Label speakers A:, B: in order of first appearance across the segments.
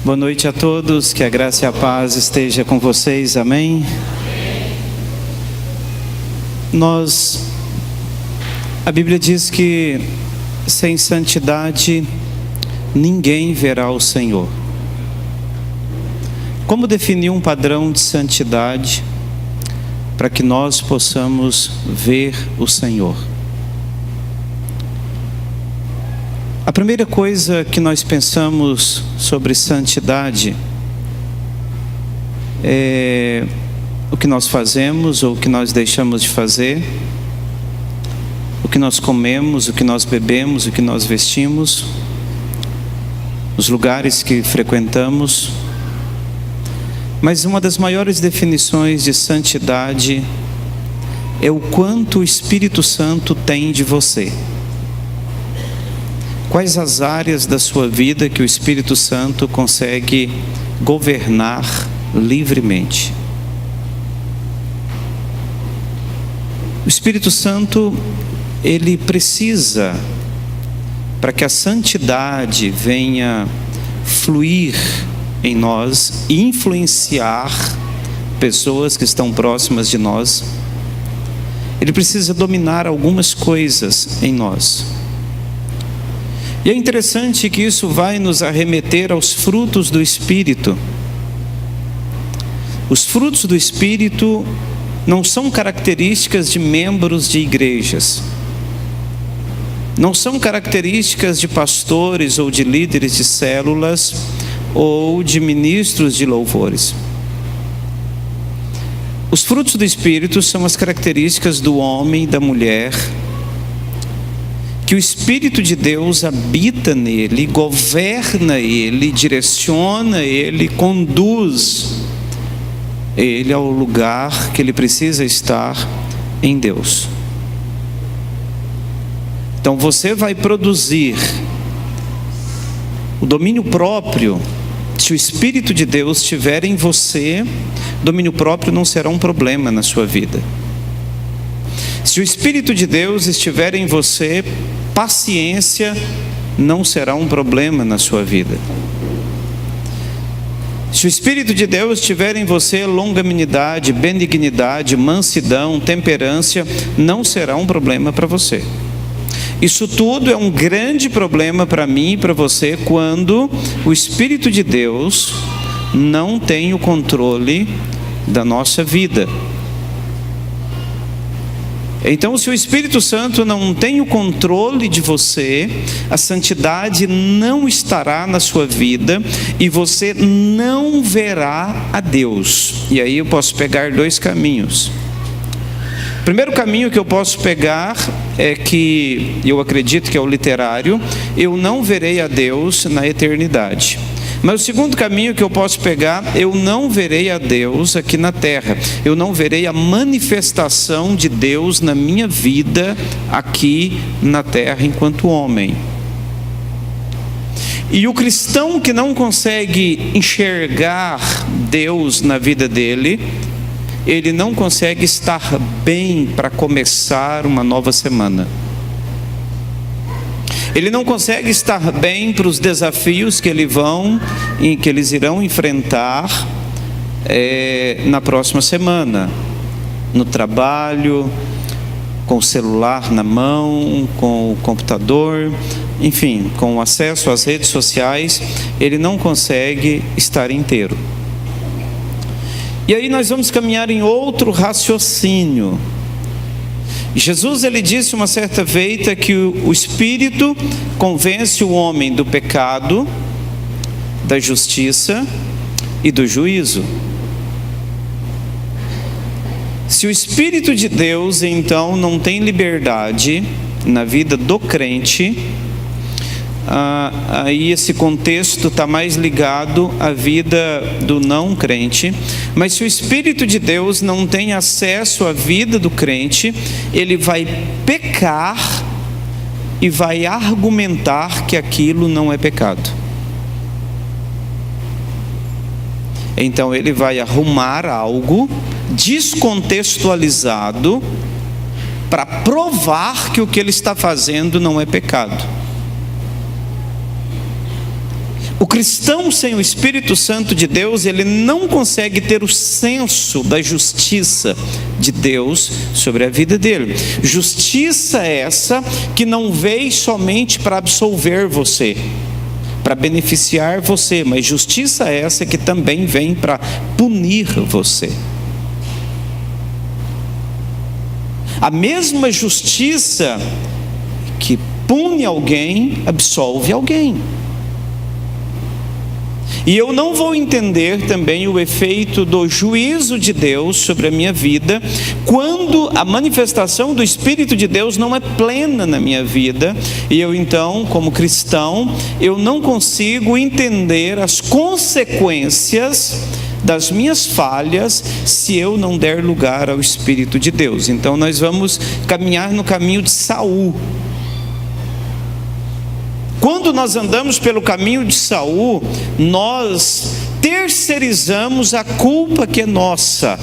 A: Boa noite a todos, que a graça e a paz esteja com vocês, amém? A Bíblia diz que sem santidade ninguém verá o Senhor. Como definir um padrão de santidade para que nós possamos ver o Senhor? A primeira coisa que nós pensamos sobre santidade é o que nós fazemos ou o que nós deixamos de fazer, o que nós comemos, o que nós bebemos, o que nós vestimos, os lugares que frequentamos. Mas uma das maiores definições de santidade é o quanto o Espírito Santo tem de você. Quais as áreas da sua vida que o Espírito Santo consegue governar livremente? O Espírito Santo, ele precisa, para que a santidade venha fluir em nós e influenciar pessoas que estão próximas de nós, ele precisa dominar algumas coisas em nós. E é interessante que isso vai nos arremeter aos frutos do Espírito. Os frutos do Espírito não são características de membros de igrejas, não são características de pastores ou de líderes de células ou de ministros de louvores. Os frutos do Espírito são as características do homem e da mulher, que o Espírito de Deus habita nele, governa ele, direciona ele, conduz ele ao lugar que ele precisa estar em Deus. Então você vai produzir o domínio próprio. Se o Espírito de Deus estiver em você, domínio próprio não será um problema na sua vida. Se o Espírito de Deus estiver em você, paciência não será um problema na sua vida. Se o Espírito de Deus estiver em você, longanimidade, benignidade, mansidão, temperança, não será um problema para você. Isso tudo é um grande problema para mim e para você quando o Espírito de Deus não tem o controle da nossa vida. Então, se o Espírito Santo não tem o controle de você, a santidade não estará na sua vida e você não verá a Deus. E aí eu posso pegar dois caminhos. O primeiro caminho que eu posso pegar é que, eu acredito que é o literário, eu não verei a Deus na eternidade. Mas o segundo caminho que eu posso pegar, eu não verei a Deus aqui na terra. Eu não verei a manifestação de Deus na minha vida aqui na terra enquanto homem. E o cristão que não consegue enxergar Deus na vida dele, ele não consegue estar bem para começar uma nova semana. Ele não consegue estar bem para os desafios que eles irão enfrentar na próxima semana, no trabalho, com o celular na mão, com o computador, enfim, com o acesso às redes sociais, ele não consegue estar inteiro. E aí nós vamos caminhar em outro raciocínio. Jesus, ele disse uma certa feita que o Espírito convence o homem do pecado, da justiça e do juízo. Se o Espírito de Deus, então, não tem liberdade na vida do crente, aí esse contexto está mais ligado à vida do não crente. Mas se o Espírito de Deus não tem acesso à vida do crente, ele vai pecar e vai argumentar que aquilo não é pecado. Então ele vai arrumar algo descontextualizado para provar que o que ele está fazendo não é pecado. O cristão sem o Espírito Santo de Deus, ele não consegue ter o senso da justiça de Deus sobre a vida dele. Justiça essa que não veio somente para absolver você, para beneficiar você, mas justiça essa que também vem para punir você. A mesma justiça que pune alguém, absolve alguém. E eu não vou entender também o efeito do juízo de Deus sobre a minha vida, quando a manifestação do Espírito de Deus não é plena na minha vida, e eu então, como cristão, eu não consigo entender as consequências das minhas falhas, se eu não der lugar ao Espírito de Deus. Então nós vamos caminhar no caminho de Saul. Quando nós andamos pelo caminho de Saul, nós terceirizamos a culpa que é nossa.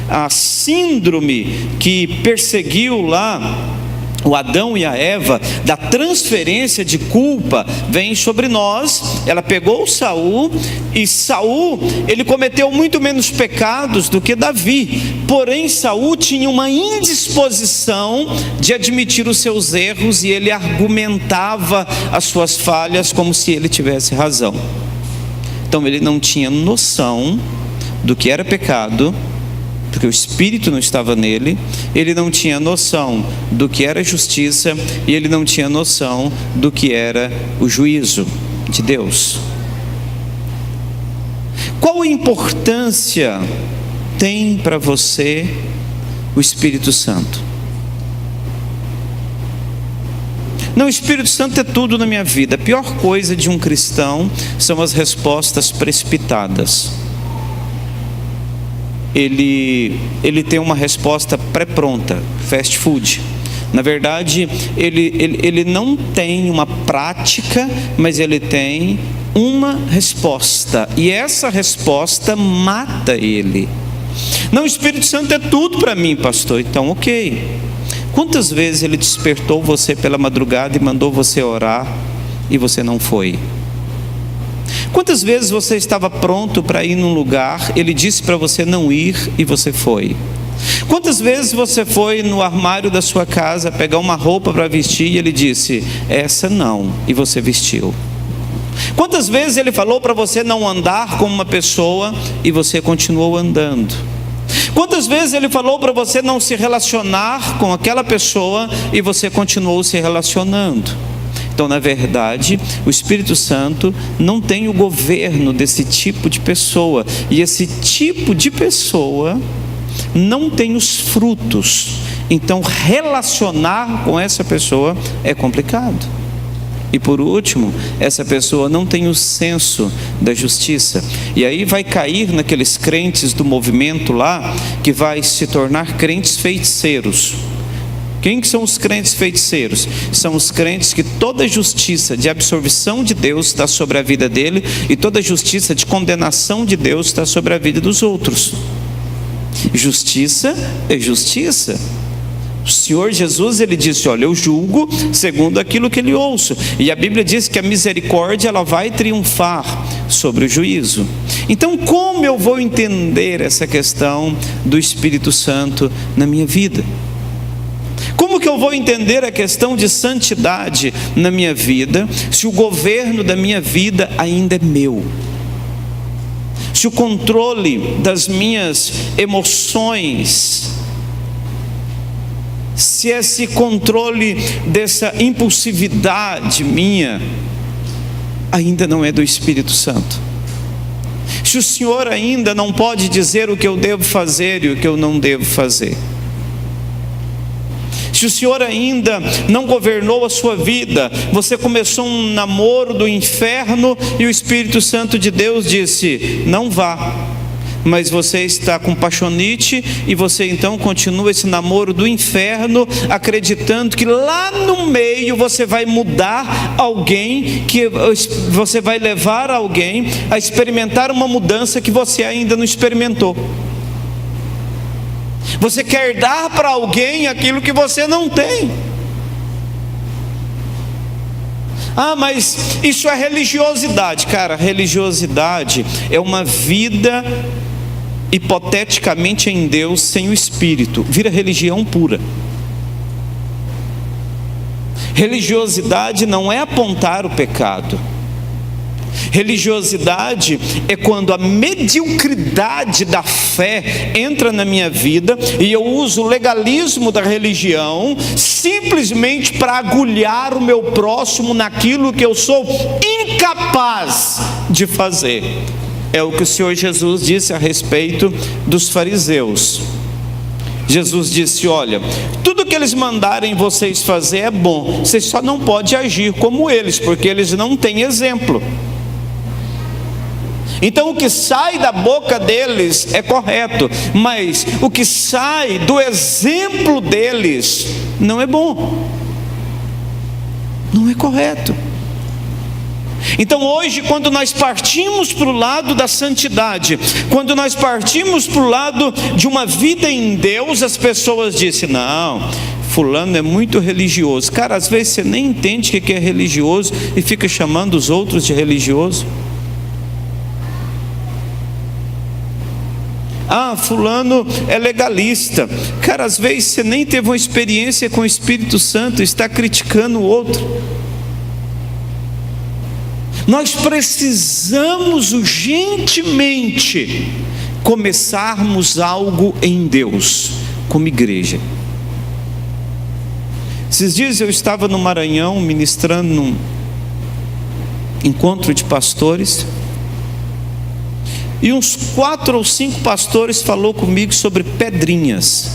A: A síndrome que perseguiu lá o Adão e a Eva, da transferência de culpa, vem sobre nós. Ela pegou Saul, e Saul, ele cometeu muito menos pecados do que Davi, porém Saul tinha uma indisposição de admitir os seus erros, e ele argumentava as suas falhas como se ele tivesse razão. Então ele não tinha noção do que era pecado, porque o Espírito não estava nele. Ele não tinha noção do que era justiça, e ele não tinha noção do que era o juízo de Deus. Qual a importância tem para você o Espírito Santo? Não, o Espírito Santo é tudo na minha vida. A pior coisa de um cristão são as respostas precipitadas. Ele tem uma resposta pré-pronta, fast food. Na verdade, ele não tem uma prática, mas ele tem uma resposta, e essa resposta mata ele. Não, o Espírito Santo é tudo para mim, pastor. Então, ok. Quantas vezes ele despertou você pela madrugada e mandou você orar e você não foi? Quantas vezes você estava pronto para ir num lugar, ele disse para você não ir e você foi? Quantas vezes você foi no armário da sua casa pegar uma roupa para vestir e ele disse, essa não, e você vestiu? Quantas vezes ele falou para você não andar com uma pessoa e você continuou andando? Quantas vezes ele falou para você não se relacionar com aquela pessoa e você continuou se relacionando? Então, na verdade, o Espírito Santo não tem o governo desse tipo de pessoa, e esse tipo de pessoa não tem os frutos. Então, relacionar com essa pessoa é complicado. E por último, essa pessoa não tem o senso da justiça, e aí vai cair naqueles crentes do movimento lá, que vai se tornar crentes feiticeiros. Quem que são os crentes feiticeiros? São os crentes que toda justiça de absolvição de Deus está sobre a vida dele, e toda justiça de condenação de Deus está sobre a vida dos outros. Justiça é justiça. O Senhor Jesus, ele disse, olha, eu julgo segundo aquilo que ele ouço. E a Bíblia diz que a misericórdia, ela vai triunfar sobre o juízo. Então, como eu vou entender essa questão do Espírito Santo na minha vida? Como que eu vou entender a questão de santidade na minha vida, se o governo da minha vida ainda é meu? Se o controle das minhas emoções, se esse controle dessa impulsividade minha ainda não é do Espírito Santo? Se o Senhor ainda não pode dizer o que eu devo fazer e o que eu não devo fazer? Se o Senhor ainda não governou a sua vida, você começou um namoro do inferno e o Espírito Santo de Deus disse, não vá. Mas você está com paixonite e você então continua esse namoro do inferno, acreditando que lá no meio você vai mudar alguém, que você vai levar alguém a experimentar uma mudança que você ainda não experimentou. Você quer dar para alguém aquilo que você não tem. Ah, mas isso é religiosidade. Cara, religiosidade é uma vida hipoteticamente em Deus sem o Espírito. Vira religião pura. Religiosidade não é apontar o pecado. Religiosidade é quando a mediocridade da fé entra na minha vida e eu uso o legalismo da religião simplesmente para agulhar o meu próximo naquilo que eu sou incapaz de fazer. É o que o Senhor Jesus disse a respeito dos fariseus. Jesus disse: olha, tudo que eles mandarem vocês fazer é bom, vocês só não podem agir como eles, porque eles não têm exemplo. Então o que sai da boca deles é correto, mas o que sai do exemplo deles não é bom, não é correto. Então hoje, quando nós partimos para o lado da santidade, quando nós partimos para o lado de uma vida em Deus, as pessoas dizem: não, fulano é muito religioso. Cara, às vezes você nem entende o que é religioso e fica chamando os outros de religioso. Ah, fulano é legalista. Cara, às vezes você nem teve uma experiência com o Espírito Santo e está criticando o outro. Nós precisamos urgentemente começarmos algo em Deus, como igreja. Esses dias eu estava no Maranhão ministrando num encontro de pastores, e uns 4 ou 5 pastores falou comigo sobre Pedrinhas.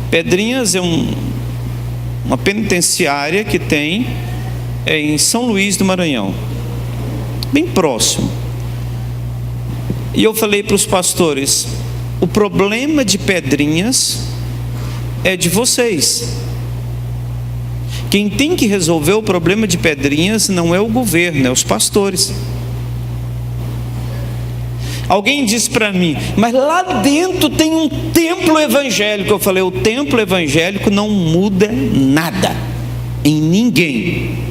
A: Pedrinhas é uma penitenciária que tem em São Luís do Maranhão, bem próximo. E eu falei para os pastores: o problema de Pedrinhas é de vocês. Quem tem que resolver o problema de Pedrinhas não é o governo, é os pastores. Alguém disse para mim: mas lá dentro tem um templo evangélico. Eu falei: o templo evangélico não muda nada em ninguém.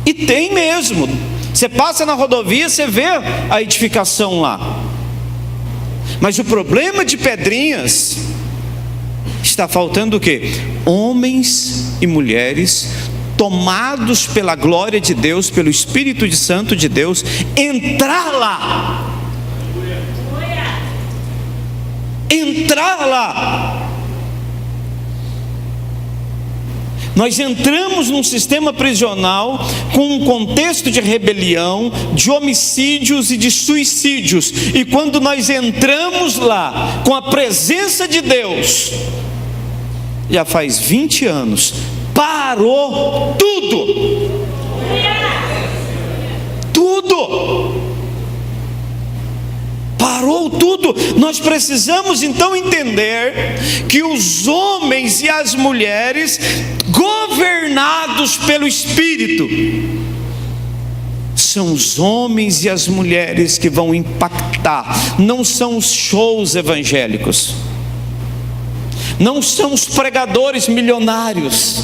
A: E tem mesmo. Você passa na rodovia, você vê a edificação lá. Mas o problema de Pedrinhas, está faltando o quê? Homens e mulheres tomados pela glória de Deus, pelo Espírito Santo de Deus, entrar lá. Entrar lá. Nós entramos num sistema prisional com um contexto de rebelião, de homicídios e de suicídios. E quando nós entramos lá com a presença de Deus, já faz 20 anos, parou tudo. Tudo. Parou tudo. Nós precisamos então entender que os homens e as mulheres governados pelo Espírito são os homens e as mulheres que vão impactar. Não são os shows evangélicos, não são os pregadores milionários,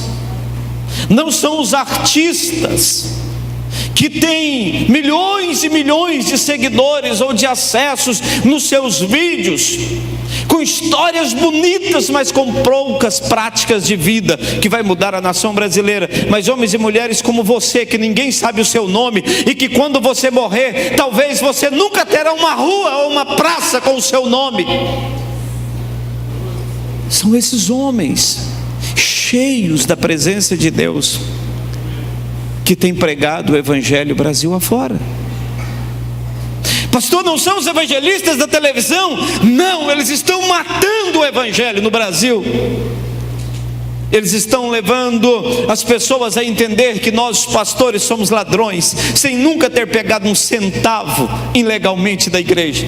A: não são os artistas que tem milhões e milhões de seguidores ou de acessos nos seus vídeos, com histórias bonitas, mas com poucas práticas de vida que vai mudar a nação brasileira. Mas homens e mulheres como você, que ninguém sabe o seu nome, e que quando você morrer, talvez você nunca terá uma rua ou uma praça com o seu nome. São esses homens cheios da presença de Deus que tem pregado o evangelho Brasil afora. Pastor, não são os evangelistas da televisão? Não, eles estão matando o evangelho no Brasil. Eles estão levando as pessoas a entender que nós, pastores, somos ladrões, sem nunca ter pegado um centavo ilegalmente da igreja,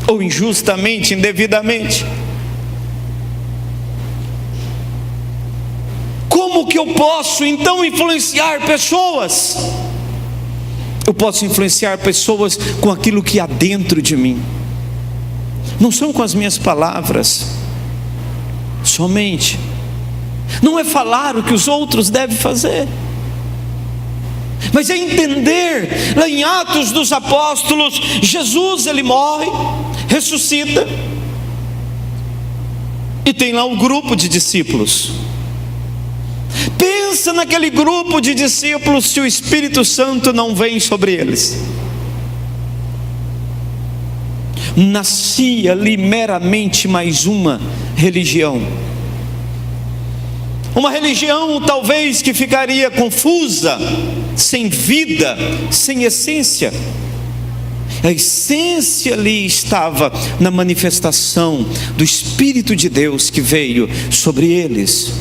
A: ou injustamente, indevidamente. Como que eu posso então influenciar pessoas? Eu posso influenciar pessoas com aquilo que há dentro de mim. Não são com as minhas palavras somente, Não é falar o que os outros devem fazer, mas é entender. Lá em Atos dos Apóstolos, Jesus ele morre, ressuscita, e tem lá um grupo de discípulos. Pensa naquele grupo de discípulos se o Espírito Santo não vem sobre eles. Nascia ali meramente mais uma religião. Uma religião talvez que ficaria confusa, sem vida, sem essência. A essência ali estava na manifestação do Espírito de Deus que veio sobre eles.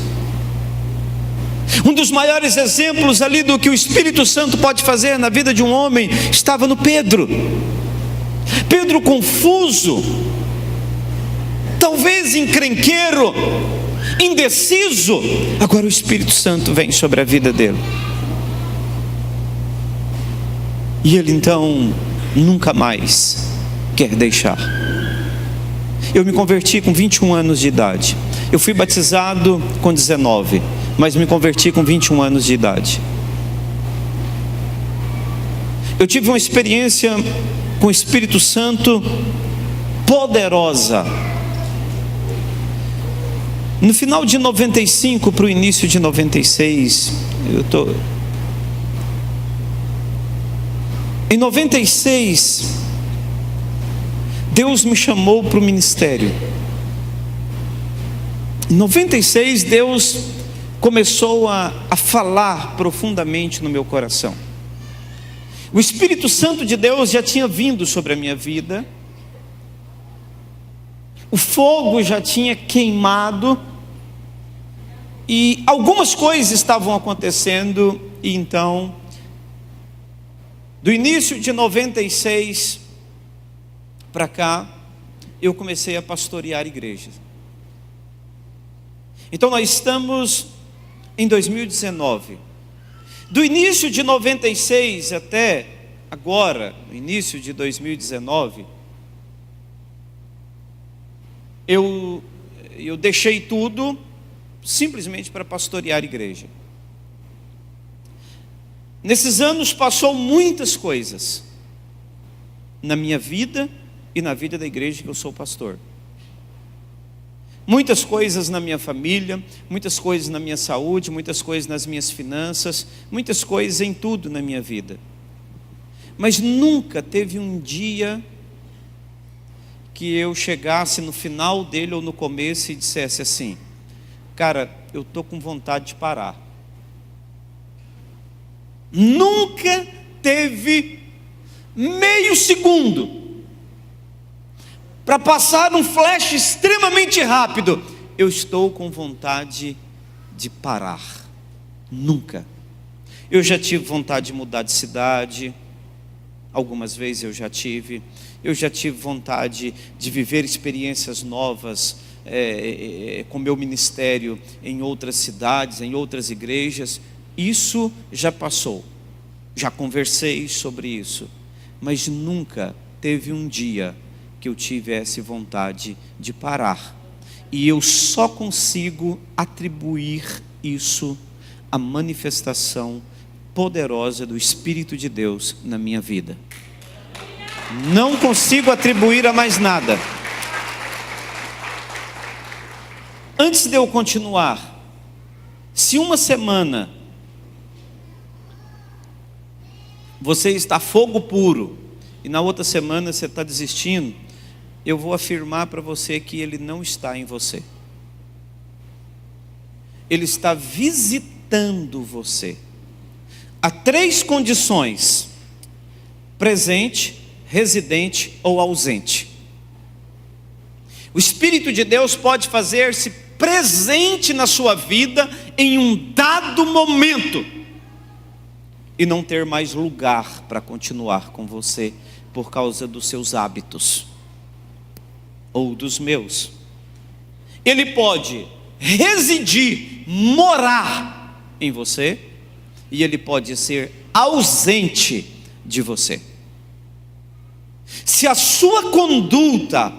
A: Um dos maiores exemplos ali do que o Espírito Santo pode fazer na vida de um homem estava no Pedro. Pedro confuso, talvez encrenqueiro, indeciso. Agora o Espírito Santo vem sobre a vida dele. E ele então nunca mais quer deixar. Eu me converti com 21 anos de idade. Eu fui batizado com 19, mas me converti com 21 anos de idade. Eu tive uma experiência com o Espírito Santo poderosa. No final de 95 para o início de 96, em 96, Deus me chamou para o ministério. Em 96, Deus começou a falar profundamente no meu coração. O Espírito Santo de Deus já tinha vindo sobre a minha vida. O fogo já tinha queimado. E algumas coisas estavam acontecendo. E então, do início de 96 para cá, eu comecei a pastorear igrejas. Então nós estamos em 2019. Do início de 96 até agora, no início de 2019, eu deixei tudo simplesmente para pastorear igreja. Nesses anos passou muitas coisas na minha vida e na vida da igreja que eu sou pastor. Muitas coisas na minha família, muitas coisas na minha saúde, muitas coisas nas minhas finanças, muitas coisas em tudo na minha vida. Mas nunca teve um dia que eu chegasse no final dele ou no começo e dissesse assim: cara, eu estou com vontade de parar. Nunca teve meio segundo para passar um flash extremamente rápido: eu estou com vontade de parar. Nunca. Eu já tive vontade de mudar de cidade, algumas vezes eu já tive vontade de viver experiências novas com meu ministério em outras cidades, em outras igrejas. Isso já passou, já conversei sobre isso, mas nunca teve um dia que eu tivesse vontade de parar. E eu só consigo atribuir isso à manifestação poderosa do Espírito de Deus na minha vida. Não consigo atribuir a mais nada. Antes de eu continuar, se uma semana você está fogo puro e na outra semana você está desistindo, eu vou afirmar para você que ele não está em você. Ele está visitando você. Há 3 condições: presente, residente ou ausente. O Espírito de Deus pode fazer-se presente na sua vida em um dado momento e não ter mais lugar para continuar com você por causa dos seus hábitos ou dos meus. Ele pode residir, morar em você, e ele pode ser ausente de você. Se a sua conduta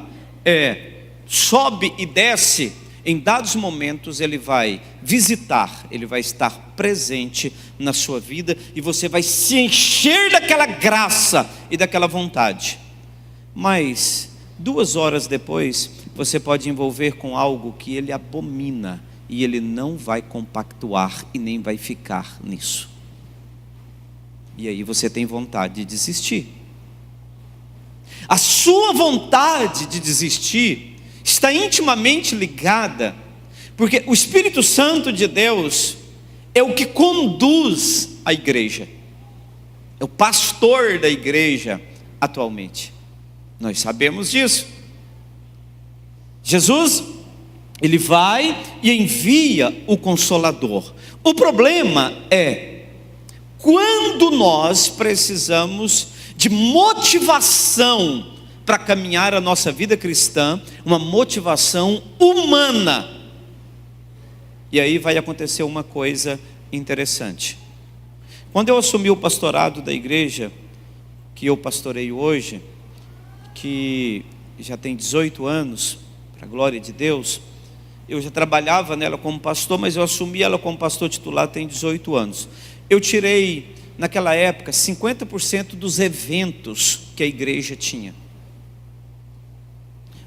A: sobe e desce, Em dados momentos Ele vai visitar, Ele vai estar presente na sua vida, e você vai se encher daquela graça e daquela vontade. Mas 2 horas depois, você pode envolver com algo que Ele abomina, e Ele não vai compactuar e nem vai ficar nisso. E aí você tem vontade de desistir. A sua vontade de desistir está intimamente ligada, porque o Espírito Santo de Deus é o que conduz a igreja, é o pastor da igreja atualmente. Nós sabemos disso. Jesus, Ele vai e envia o Consolador. O problema é quando nós precisamos de motivação para caminhar a nossa vida cristã, uma motivação humana. E aí vai acontecer uma coisa interessante. Quando eu assumi o pastorado da igreja que eu pastoreio hoje, que já tem 18 anos, para a glória de Deus, eu já trabalhava nela como pastor, mas eu assumi ela como pastor titular tem 18 anos. Eu tirei, naquela época, 50% dos eventos que a igreja tinha.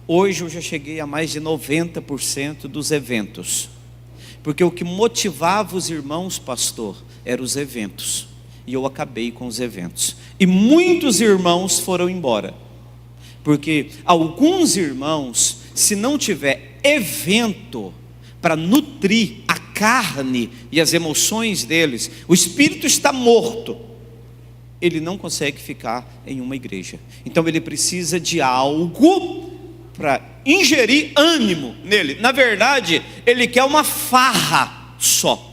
A: Hoje eu já cheguei a mais de 90% dos eventos, porque o que motivava os irmãos, pastor, eram os eventos, e eu acabei com os eventos, e muitos irmãos foram embora, porque alguns irmãos, se não tiver evento para nutrir a carne e as emoções deles, o espírito está morto, ele não consegue ficar em uma igreja. Então ele precisa de algo para ingerir ânimo nele. Na verdade, ele quer uma farra só.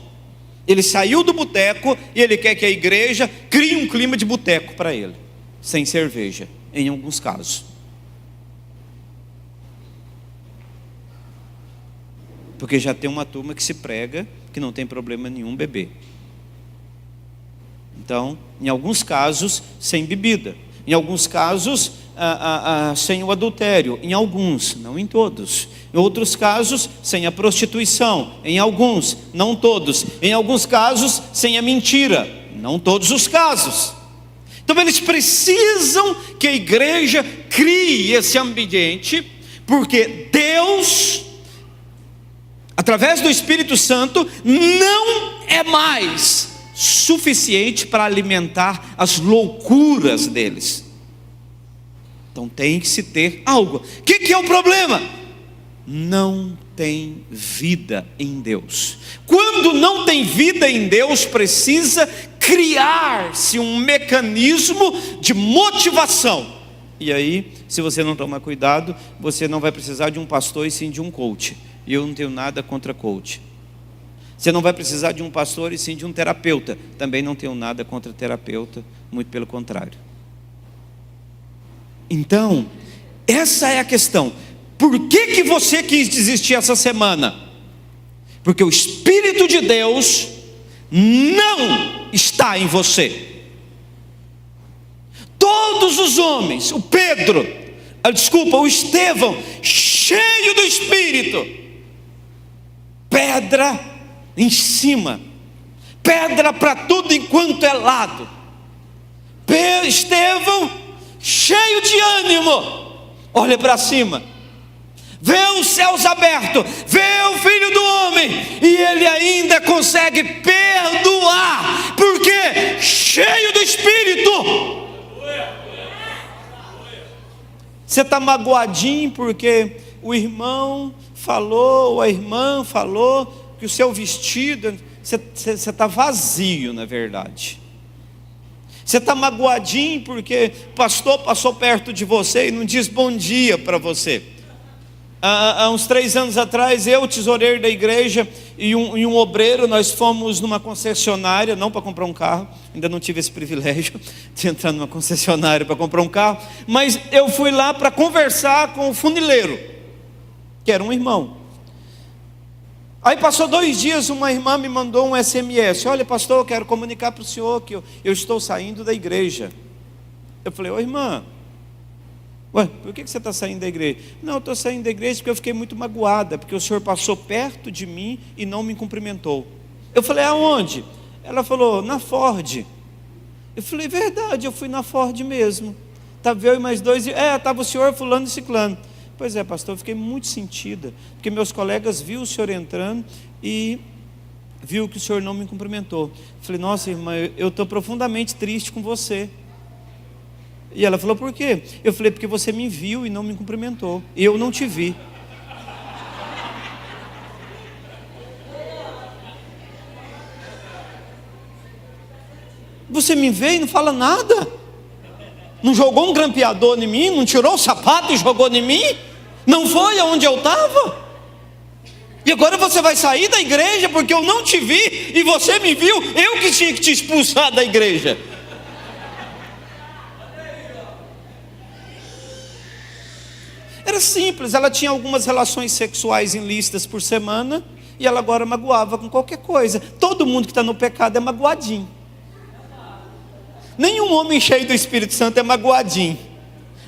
A: Ele saiu do boteco e ele quer que a igreja crie um clima de boteco para ele, sem cerveja, em alguns casos. Porque já tem uma turma que se prega que não tem problema nenhum beber. Então, em alguns casos, sem bebida. Em alguns casos, sem o adultério. Em alguns, não em todos. Em outros casos, sem a prostituição. Em alguns, não todos. Em alguns casos, sem a mentira. Não todos os casos. Então eles precisam que a igreja crie esse ambiente, porque Deus, através do Espírito Santo, não é mais suficiente para alimentar as loucuras deles. Então tem que se ter algo. O que é o problema? Não tem vida em Deus. Quando não tem vida em Deus, precisa criar-se um mecanismo de motivação. E aí, se você não tomar cuidado, você não vai precisar de um pastor e sim de um coach. E eu não tenho nada contra coach. Você não vai precisar de um pastor e sim de um terapeuta. Também não tenho nada contra terapeuta, muito pelo contrário. Então, essa é a questão. Por que você quis desistir essa semana? Porque o Espírito de Deus não está em você. Todos os homens, o Estevão, cheio do Espírito, pedra em cima, pedra para tudo enquanto é lado. Estevão, cheio de ânimo, olha para cima, vê os céus abertos, vê o Filho do Homem, e ele ainda consegue perdoar, porque cheio do Espírito. Você está magoadinho porque o irmão falou, ou a irmã falou que o seu vestido, você está vazio, na verdade. Você está magoadinho porque o pastor passou perto de você e não diz bom dia para você. Há uns 3 anos atrás, eu, tesoureiro da igreja, e um obreiro, nós fomos numa concessionária, não para comprar um carro, ainda não tive esse privilégio de entrar numa concessionária para comprar um carro, mas eu fui lá para conversar com o funileiro, que era um irmão. Aí passou 2 dias, uma irmã me mandou um SMS: olha, pastor, eu quero comunicar para o senhor que eu estou saindo da igreja. Eu falei: ô irmã, Ué, por que você está saindo da igreja? Não, eu estou saindo da igreja porque eu fiquei muito magoada, porque o senhor passou perto de mim e não me cumprimentou. Eu falei, aonde? Ela falou, na Ford. Eu falei, verdade, eu fui na Ford mesmo. Estava eu e mais dois, estava o senhor fulano e ciclano. Pois é, pastor, eu fiquei muito sentida, porque meus colegas viram o senhor entrando e viu que o senhor não me cumprimentou. Eu falei, nossa irmã, eu estou profundamente triste com você. E ela falou, por quê? Eu falei, porque você me viu e não me cumprimentou. Eu não te vi. Você me vê e não fala nada? Não jogou um grampeador em mim? Não tirou o sapato e jogou em mim? Não foi aonde eu estava? E agora você vai sair da igreja porque eu não te vi e você me viu? Eu que tinha que te expulsar da igreja. Era simples, ela tinha algumas relações sexuais ilícitas por semana e ela agora magoava com qualquer coisa. Todo mundo que está no pecado é magoadinho. Nenhum homem cheio do Espírito Santo é magoadinho.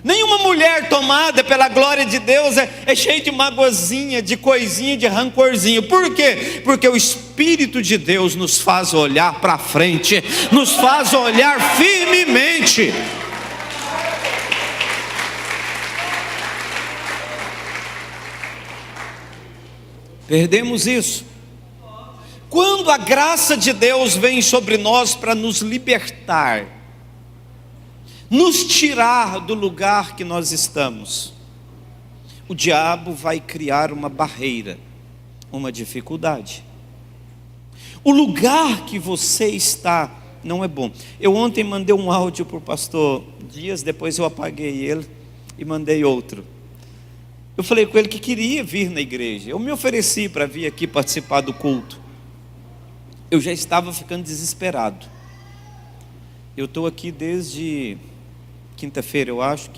A: Nenhuma mulher tomada pela glória de Deus é cheia de magoazinha, de coisinha, de rancorzinho. Por quê? Porque o Espírito de Deus nos faz olhar para frente, nos faz olhar firmemente. Perdemos isso. Quando a graça de Deus vem sobre nós para nos libertar, nos tirar do lugar que nós estamos, o diabo vai criar uma barreira, uma dificuldade. O lugar que você está não é bom. Eu ontem mandei um áudio para o pastor Dias, depois eu apaguei ele e mandei outro. Eu falei com ele que queria vir na igreja. Eu me ofereci para vir aqui participar do culto. Eu já estava ficando desesperado. Eu estou aqui desde quinta-feira, eu acho,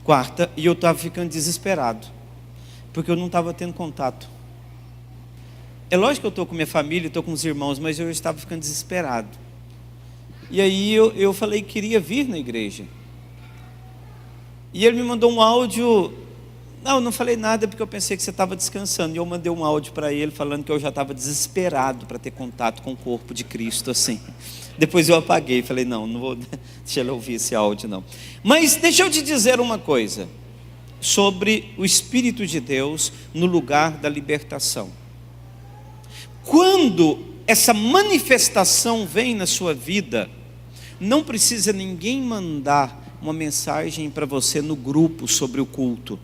A: quarta, e eu estava ficando desesperado, porque eu não estava tendo contato. É lógico que eu estou com minha família, estou com os irmãos, mas eu estava ficando desesperado. E aí eu falei que queria vir na igreja. E ele me mandou um áudio. Não, não falei nada porque eu pensei que você estava descansando. E eu mandei um áudio para ele falando que eu já estava desesperado para ter contato com o corpo de Cristo assim. Depois eu apaguei, falei, não vou deixar ele ouvir esse áudio não. Mas deixa eu te dizer uma coisa sobre o Espírito de Deus no lugar da libertação. Quando essa manifestação vem na sua vida, não precisa ninguém mandar uma mensagem para você no grupo sobre o culto.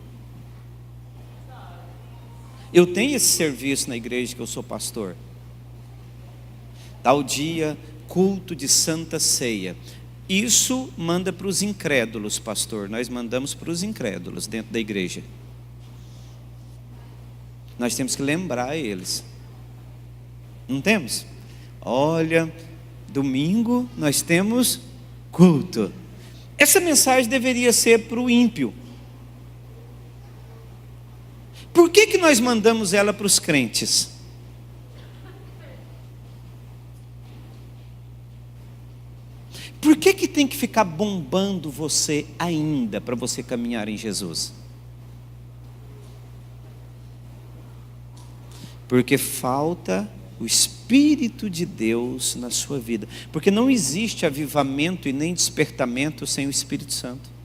A: Eu tenho esse serviço na igreja que eu sou pastor. Tal dia, culto de Santa Ceia. Isso manda para os incrédulos, pastor. Nós mandamos para os incrédulos dentro da igreja. Nós temos que lembrar eles. Não temos? Olha, domingo nós temos culto. Essa mensagem deveria ser para o ímpio. Por que nós mandamos ela para os crentes? Por que tem que ficar bombando você ainda para você caminhar em Jesus? Porque falta o Espírito de Deus na sua vida. Porque não existe avivamento e nem despertamento sem o Espírito Santo.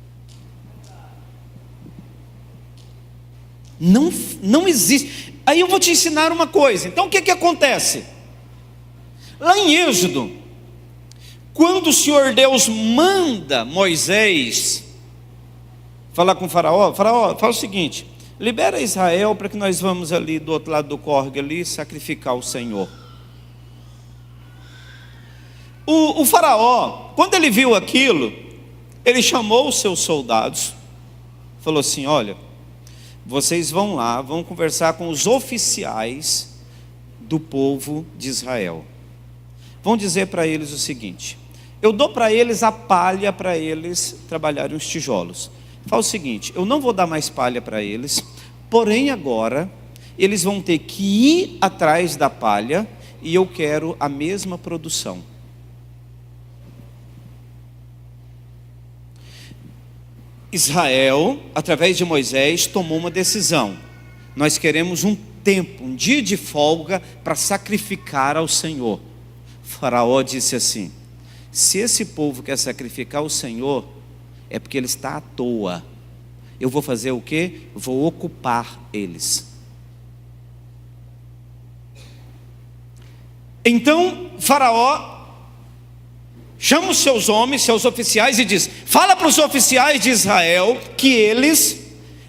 A: Não existe. Aí eu vou te ensinar uma coisa. Então o que acontece? Lá em Êxodo, quando o Senhor Deus manda Moisés falar com o faraó, fala o seguinte: libera Israel para que nós vamos ali do outro lado do córrego ali sacrificar o Senhor. O faraó, quando ele viu aquilo, ele chamou os seus soldados, falou assim: olha, vocês vão lá, vão conversar com os oficiais do povo de Israel. Vão dizer para eles o seguinte: eu dou para eles a palha para eles trabalharem os tijolos. Fala o seguinte: eu não vou dar mais palha para eles, porém agora eles vão ter que ir atrás da palha e eu quero a mesma produção. Israel, através de Moisés, tomou uma decisão. Nós queremos um tempo, um dia de folga para sacrificar ao Senhor. Faraó disse assim: se esse povo quer sacrificar ao Senhor, é porque ele está à toa. Eu vou fazer o quê? Vou ocupar eles. Então Faraó chama os seus homens, seus oficiais e diz: fala para os oficiais de Israel que eles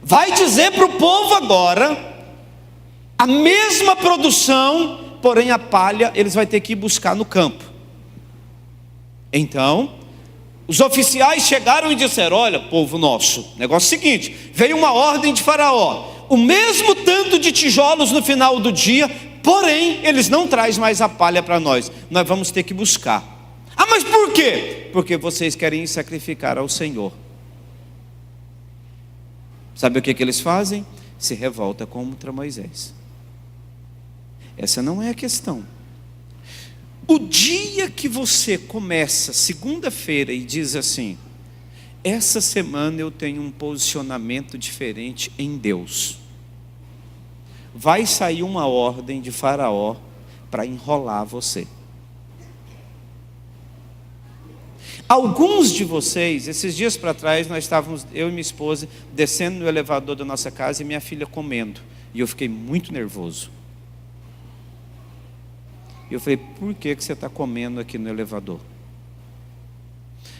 A: vai dizer para o povo agora a mesma produção, porém a palha eles vão ter que ir buscar no campo. Então os oficiais chegaram e disseram: olha, povo nosso, negócio é o seguinte, veio uma ordem de Faraó, o mesmo tanto de tijolos no final do dia, porém eles não trazem mais a palha para nós vamos ter que buscar. Ah, mas por quê? Porque vocês querem sacrificar ao Senhor. Sabe o que eles fazem? Se revolta contra Moisés. Essa não é a questão. O dia que você começa, segunda-feira, e diz assim: essa semana eu tenho um posicionamento diferente em Deus, vai sair uma ordem de Faraó para enrolar você. Alguns de vocês, esses dias para trás, nós estávamos, eu e minha esposa, descendo no elevador da nossa casa e minha filha comendo, e eu fiquei muito nervoso. Eu falei: por que você está comendo aqui no elevador?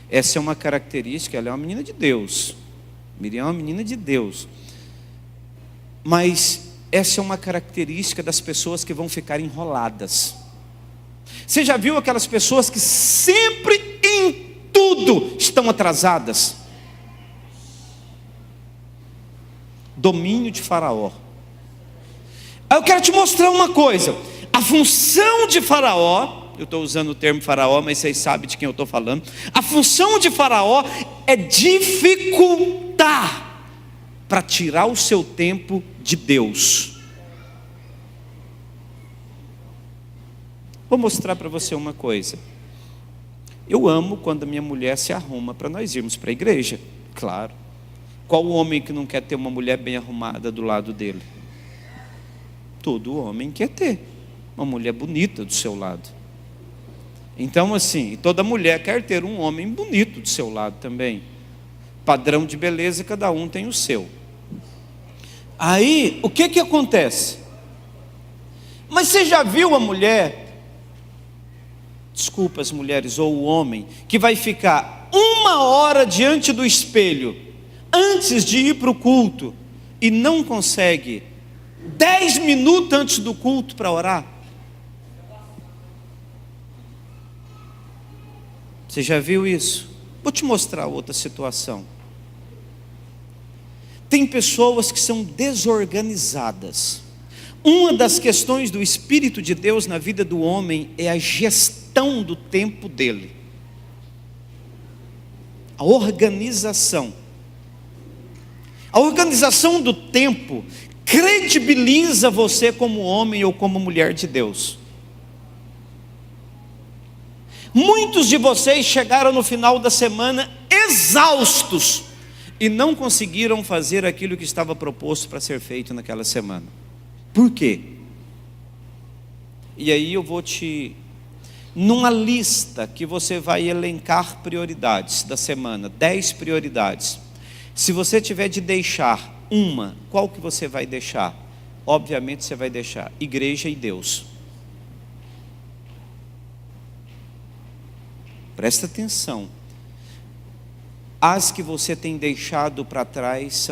A: Essa é uma característica, ela é uma menina de Deus. Miriam é uma menina de Deus. Mas essa é uma característica das pessoas que vão ficar enroladas. Você já viu aquelas pessoas que sempre em tudo estão atrasadas? Domínio de Faraó. Aí eu quero te mostrar uma coisa. A função de Faraó, eu estou usando o termo Faraó, mas vocês sabem de quem eu estou falando. A função de Faraó é dificultar para tirar o seu tempo de Deus. Vou mostrar para você uma coisa. Eu amo quando a minha mulher se arruma para nós irmos para a igreja, claro. Qual homem que não quer ter uma mulher bem arrumada do lado dele? Todo homem quer ter uma mulher bonita do seu lado. Então assim, toda mulher quer ter um homem bonito do seu lado também. Padrão de beleza, cada um tem o seu. Aí, o que acontece? Mas você já viu a mulher, desculpa as mulheres, ou o homem, que vai ficar 1 hora diante do espelho, antes de ir para o culto, e não consegue 10 minutos antes do culto para orar? Você já viu isso? Vou te mostrar outra situação. Tem pessoas que são desorganizadas. Uma das questões do Espírito de Deus na vida do homem é a gestão do tempo dele. A organização. A organização do tempo credibiliza você como homem ou como mulher de Deus. Muitos de vocês chegaram no final da semana exaustos e não conseguiram fazer aquilo que estava proposto para ser feito naquela semana. Por quê? E aí eu vou numa lista que você vai elencar prioridades da semana, 10 prioridades. Se você tiver de deixar uma, qual que você vai deixar? Obviamente você vai deixar igreja e Deus. Presta atenção. As que você tem deixado para trás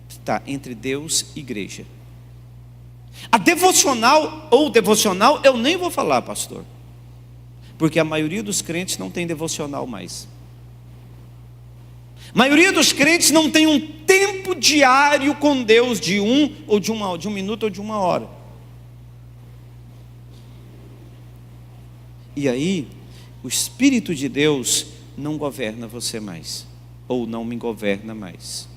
A: está entre Deus e igreja. A devocional ou devocional eu nem vou falar, pastor, porque a maioria dos crentes não tem devocional mais. A maioria dos crentes não tem um tempo diário com Deus de um minuto ou de 1 hora. E aí o Espírito de Deus não governa você mais, ou não me governa mais.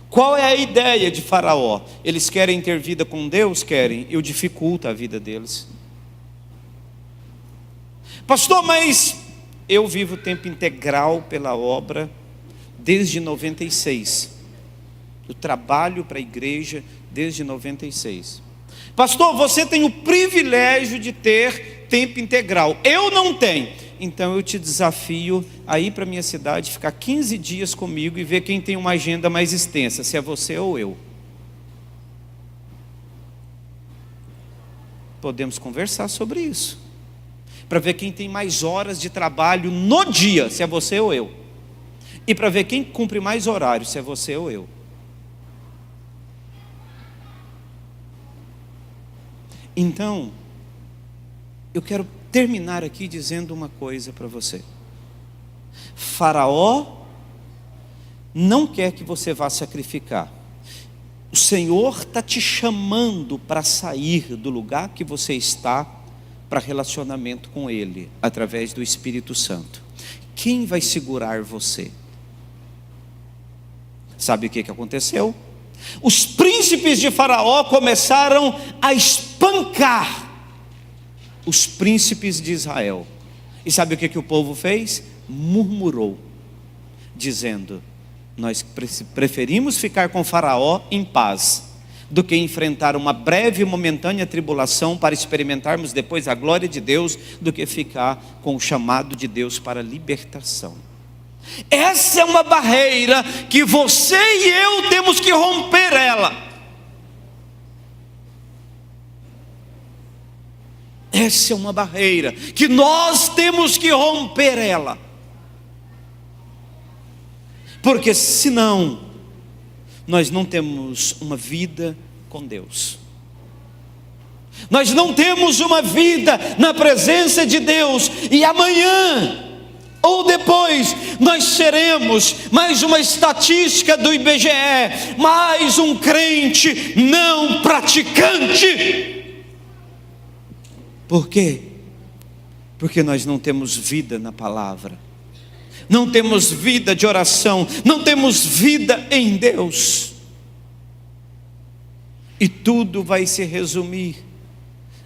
A: Qual é a ideia de Faraó? Eles querem ter vida com Deus? Querem. Eu dificulto a vida deles. Pastor, mas eu vivo tempo integral pela obra, desde 96. Eu trabalho para a igreja desde 96. Pastor, você tem o privilégio de ter tempo integral. Eu não tenho. Então eu te desafio a ir para a minha cidade, ficar 15 dias comigo e ver quem tem uma agenda mais extensa, se é você ou eu. Podemos conversar sobre isso, para ver quem tem mais horas de trabalho no dia, se é você ou eu. E para ver quem cumpre mais horário, se é você ou eu. Então, eu quero terminar aqui dizendo uma coisa para você. Faraó não quer que você vá sacrificar. O Senhor está te chamando para sair do lugar que você está para relacionamento com Ele, através do Espírito Santo. Quem vai segurar você? Sabe o que aconteceu? Os príncipes de Faraó começaram a espancar os príncipes de Israel. E sabe o que o povo fez? Murmurou, dizendo: nós preferimos ficar com Faraó em paz, do que enfrentar uma breve e momentânea tribulação para experimentarmos depois a glória de Deus, do que ficar com o chamado de Deus para a libertação. Essa é uma barreira que você e eu temos que romper ela. Essa é uma barreira que nós temos que romper ela. Porque senão, nós não temos uma vida com Deus. Nós não temos uma vida na presença de Deus. E amanhã, ou depois, nós seremos mais uma estatística do IBGE, mais um crente não praticante. Por quê? Porque nós não temos vida na palavra, não temos vida de oração, não temos vida em Deus. E tudo vai se resumir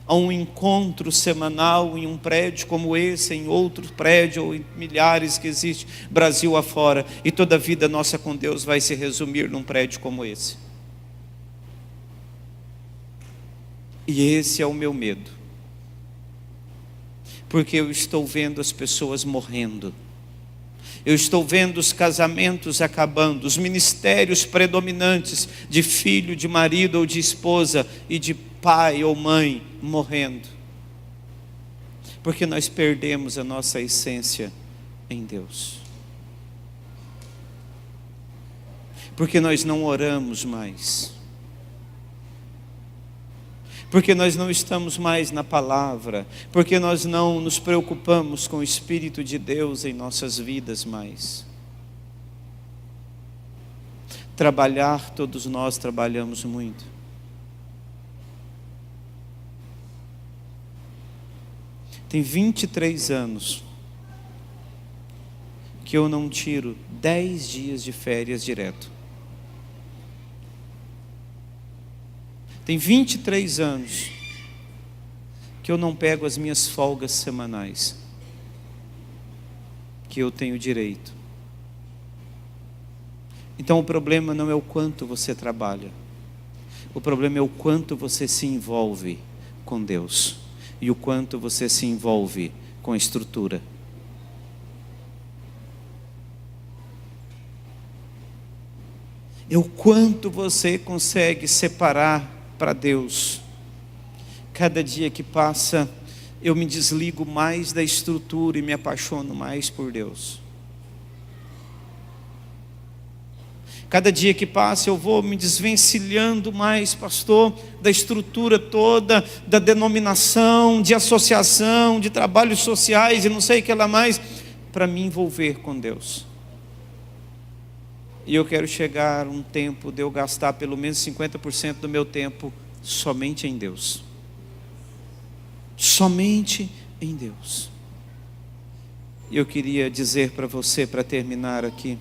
A: a um encontro semanal em um prédio como esse, em outro prédio, ou em milhares que existem Brasil afora. E toda a vida nossa com Deus vai se resumir num prédio como esse. E esse é o meu medo. Porque eu estou vendo as pessoas morrendo. Eu estou vendo os casamentos acabando, os ministérios predominantes de filho, de marido ou de esposa e de pai ou mãe morrendo. Porque nós perdemos a nossa essência em Deus. Porque nós não oramos mais. Porque nós não estamos mais na palavra, porque nós não nos preocupamos com o Espírito de Deus em nossas vidas mais. Trabalhar, todos nós trabalhamos muito. Tem 23 anos que eu não tiro 10 dias de férias direto. Tem 23 anos que eu não pego as minhas folgas semanais, que eu tenho direito. Então o problema não é o quanto você trabalha, o problema é o quanto você se envolve com Deus, e o quanto você se envolve com a estrutura. É o quanto você consegue separar para Deus. Cada dia que passa, eu me desligo mais da estrutura e me apaixono mais por Deus. Cada dia que passa, eu vou me desvencilhando mais, pastor, da estrutura toda, da denominação, de associação, de trabalhos sociais e não sei o que lá mais, para me envolver com Deus. E eu quero chegar um tempo de eu gastar pelo menos 50% do meu tempo somente em Deus. Somente em Deus. E eu queria dizer para você, para terminar aqui,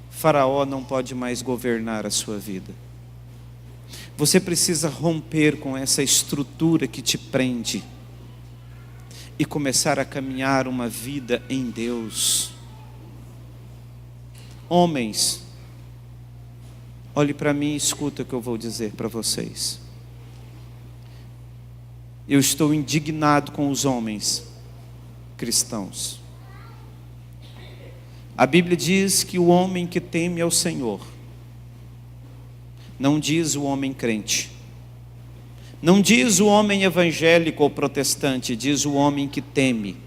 A: Faraó não pode mais governar a sua vida. Você precisa romper com essa estrutura que te prende e começar a caminhar uma vida em Deus. Homens, olhe para mim e escuta o que eu vou dizer para vocês. Eu estou indignado com os homens cristãos. A Bíblia diz que o homem que teme ao Senhor, não diz o homem crente, não diz o homem evangélico ou protestante, diz o homem que teme.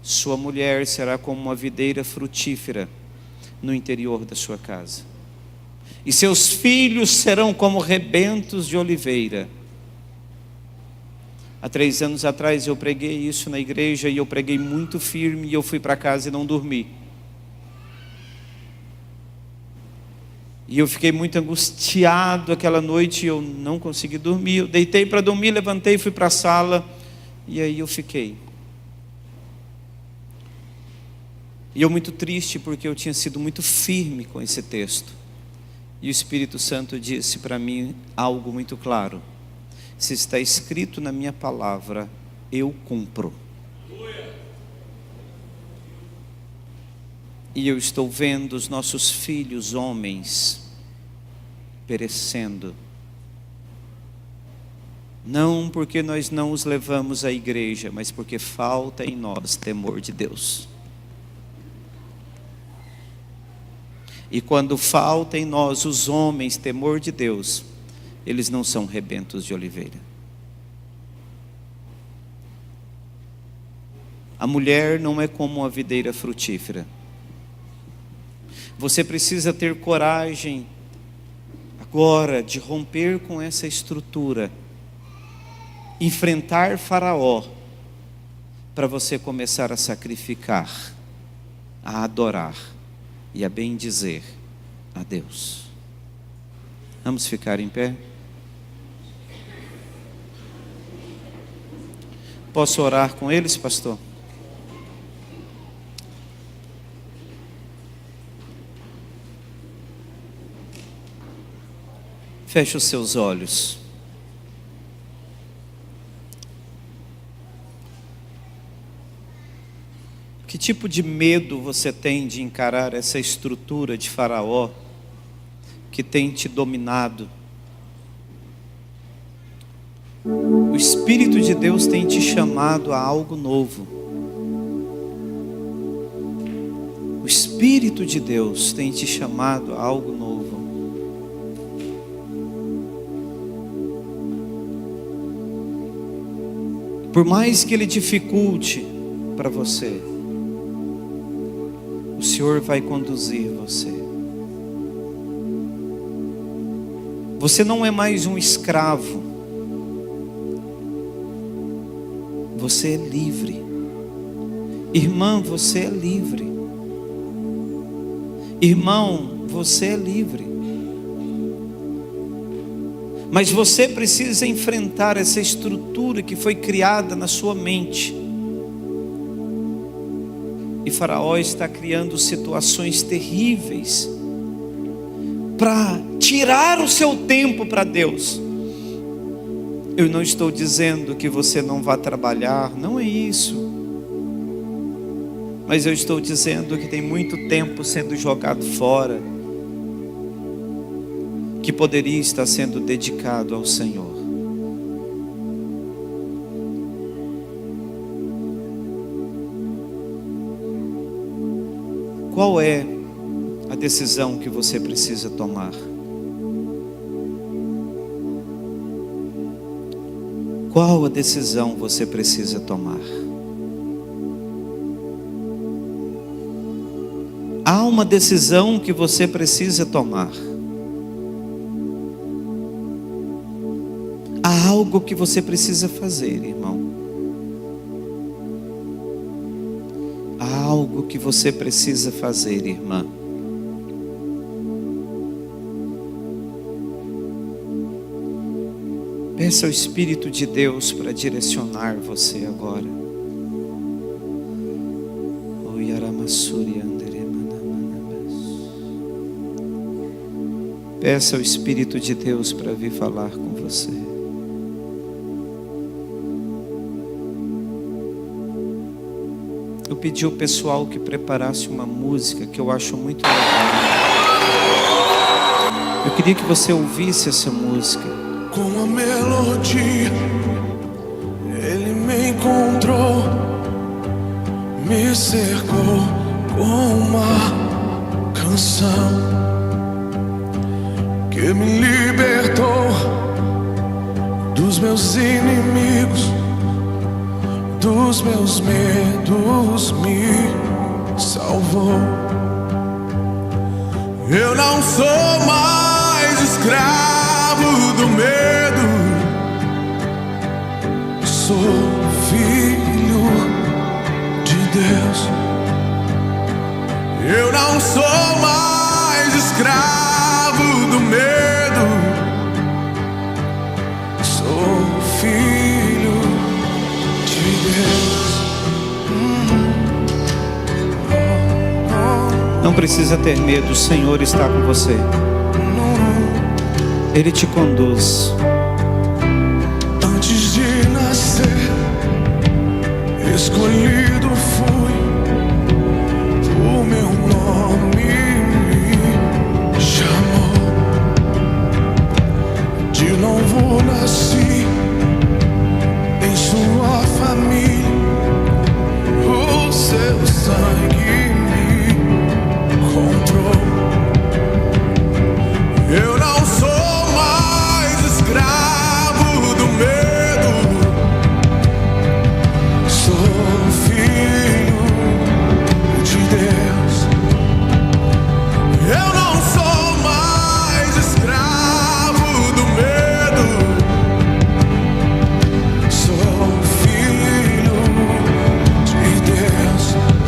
A: Sua mulher será como uma videira frutífera no interior da sua casa, e seus filhos serão como rebentos de oliveira. Há 3 anos atrás eu preguei isso na igreja, e eu preguei muito firme, e eu fui para casa e não dormi. E eu fiquei muito angustiado aquela noite, eu não consegui dormir. Eu deitei para dormir, levantei, fui para a sala, e aí eu fiquei. E eu muito triste, porque eu tinha sido muito firme com esse texto. E o Espírito Santo disse para mim algo muito claro: se está escrito na minha palavra, eu cumpro. E eu estou vendo os nossos filhos homens perecendo, não porque nós não os levamos à igreja, mas porque falta em nós temor de Deus. E quando falta em nós, os homens, temor de Deus, eles não são rebentos de oliveira. A mulher não é como uma videira frutífera. Você precisa ter coragem agora de romper com essa estrutura, enfrentar Faraó, para você começar a sacrificar, a adorar e a bendizer a Deus. Vamos ficar em pé? Posso orar com eles, pastor? Feche os seus olhos. Que tipo de medo você tem de encarar essa estrutura de Faraó que tem te dominado? O Espírito de Deus tem te chamado a algo novo. O Espírito de Deus tem te chamado a algo novo. Por mais que Ele dificulte para você, o Senhor vai conduzir você. Você não é mais um escravo. Você é livre. Irmã, você é livre. Irmão, você é livre. Mas você precisa enfrentar essa estrutura que foi criada na sua mente. E Faraó está criando situações terríveis para tirar o seu tempo para Deus. Eu não estou dizendo que você não vá trabalhar, não é isso. Mas eu estou dizendo que tem muito tempo sendo jogado fora, que poderia estar sendo dedicado ao Senhor. Qual é a decisão que você precisa tomar? Qual a decisão você precisa tomar? Há uma decisão que você precisa tomar. Há algo que você precisa fazer, irmão. Há algo que você precisa fazer, irmã. Peça ao Espírito de Deus para direcionar você agora. Peça ao Espírito de Deus para vir falar com você. Eu pedir ao pessoal que preparasse uma música que eu acho muito legal. Eu queria que você ouvisse essa música.
B: Com a melodia, ele me encontrou, me cercou com uma canção que me libertou dos meus inimigos, dos meus medos, me salvou. Eu não sou mais escravo do medo, sou filho de Deus. Eu não sou mais escravo do medo, sou filho de Deus.
A: Não precisa ter medo, o Senhor está com você. Ele te conduz.
B: Antes de nascer, escolhido fui, o meu nome me chamou. De novo nasci em sua família, o seu sangue me comprou. Eu não sou mais escravo do medo, sou filho de Deus. Eu não sou mais escravo do medo, sou filho de Deus.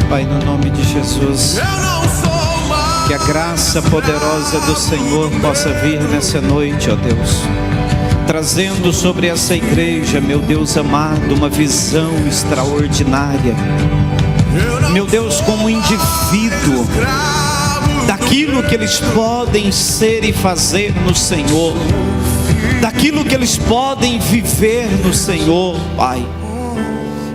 A: Pai, no nome de Jesus,
B: Eu não sou mais
A: que a graça poderosa do Senhor possa vir nessa noite, ó Deus, trazendo sobre essa igreja, meu Deus amado, uma visão extraordinária, meu Deus, como indivíduo, daquilo que eles podem ser e fazer no Senhor, daquilo que eles podem viver no Senhor, Pai.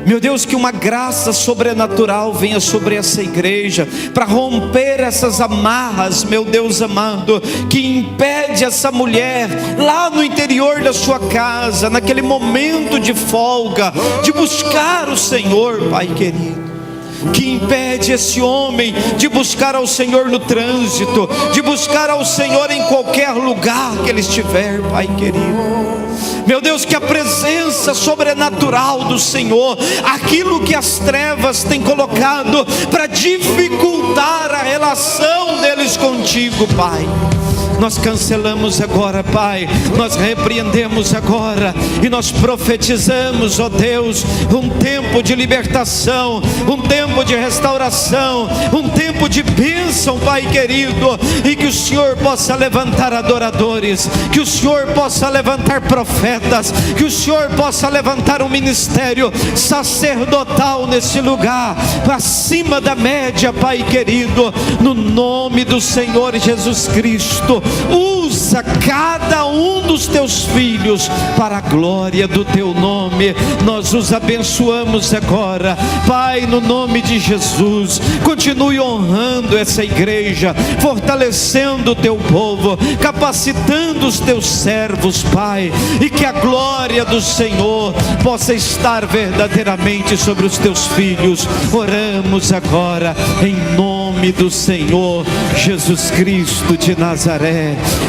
A: Meu Deus, que uma graça sobrenatural venha sobre essa igreja, para romper essas amarras, meu Deus amado, que impede essa mulher, lá no interior da sua casa, naquele momento de folga, de buscar o Senhor, Pai querido. Que impede esse homem de buscar ao Senhor no trânsito, de buscar ao Senhor em qualquer lugar que ele estiver, Pai querido. Meu Deus, que a presença sobrenatural do Senhor, aquilo que as trevas têm colocado para dificultar a relação deles contigo, Pai, nós cancelamos agora, Pai, nós repreendemos agora e nós profetizamos, ó Deus, um tempo de libertação, um tempo de restauração, um tempo de bênção, Pai querido, e que o Senhor possa levantar adoradores, que o Senhor possa levantar profetas, que o Senhor possa levantar um ministério sacerdotal nesse lugar, acima da média, Pai querido, no nome do Senhor Jesus Cristo. Usa cada um dos teus filhos para a glória do teu nome. Nós os abençoamos agora, Pai, no nome de Jesus. Continue honrando essa igreja, fortalecendo o teu povo, capacitando os teus servos, Pai, e que a glória do Senhor possa estar verdadeiramente sobre os teus filhos. Oramos agora em nome do Senhor Jesus Cristo de Nazaré.